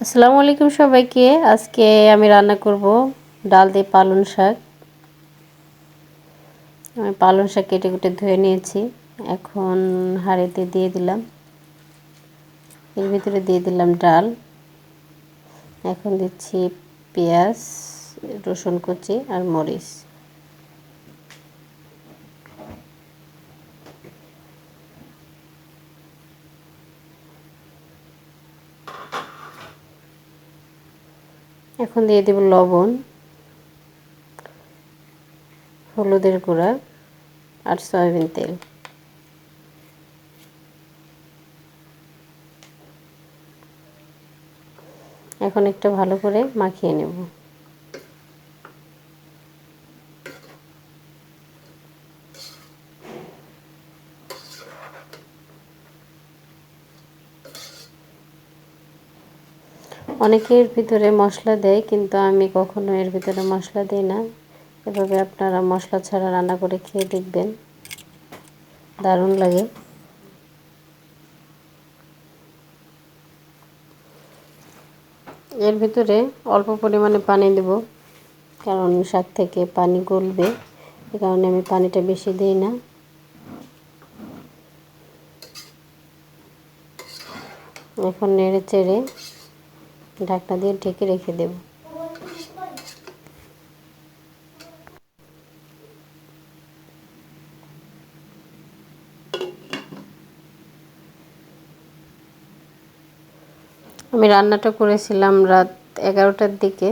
আসসালামু আলাইকুম সবাইকে। আজকে আমি রান্না করব ডাল দিয়ে পালং শাক। আমি পালং শাক কেটে কুটে ধুয়ে নিয়েছি। এখন হাঁড়িতে দিয়ে দিলাম, এর ভিতরে দিয়ে দিলাম ডাল। এখন দিচ্ছি পেঁয়াজ, রসুন কুচি আর মরিচ। এখন দিয়ে দেব লবণ, হলুদের গুঁড়া আর সয়াবিন তেল। এখন একটু ভালো করে মাখিয়ে নেব। অনেকে এর ভিতরে মশলা দেয়, কিন্তু আমি কখনো এর ভিতরে মশলা দিই না। এভাবে আপনারা মশলা ছাড়া রান্না করে খেয়ে দেখবেন, দারুণ লাগে। এর ভিতরে অল্প পরিমাণে পানি দেব, কারণ শাক থেকে পানি গলবে, এ কারণে আমি পানিটা বেশি দিই না। এখন নেড়ে চেড়ে ঢাকনা দিয়ে ঢেকে রেখে দেব। আমি রান্নাটা করেছিলাম রাত 11টার দিকে,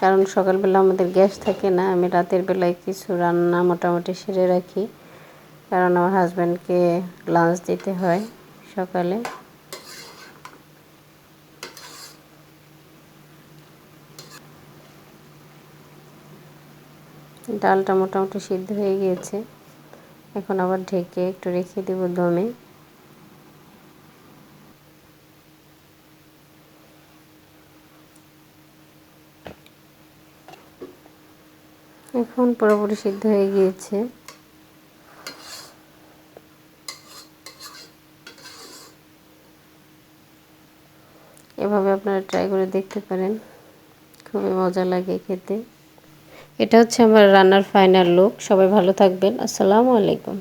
কারণ সকালবেলা আমাদের গ্যাস থাকে না। আমি রাতের বেলায় কিছু রান্না মোটামুটি সেরে রাখি, কারণ আমার হাজব্যান্ডকে লাঞ্চ দিতে হয় সকালে। ডালটা মোটামুটি সিদ্ধ হয়ে গিয়েছে। এখন আবার ঢেকে একটু রেখে দেব দমে। এখন পুরোপুরি সিদ্ধ হয়ে গিয়েছে। এভাবে আপনারা ট্রাই করে দেখতে পারেন, খুবই মজা লাগে খেতে। এটা হচ্ছে আমার রান্নার ফাইনাল লুক। সবাই ভালো থাকবেন। আসসালামু আলাইকুম।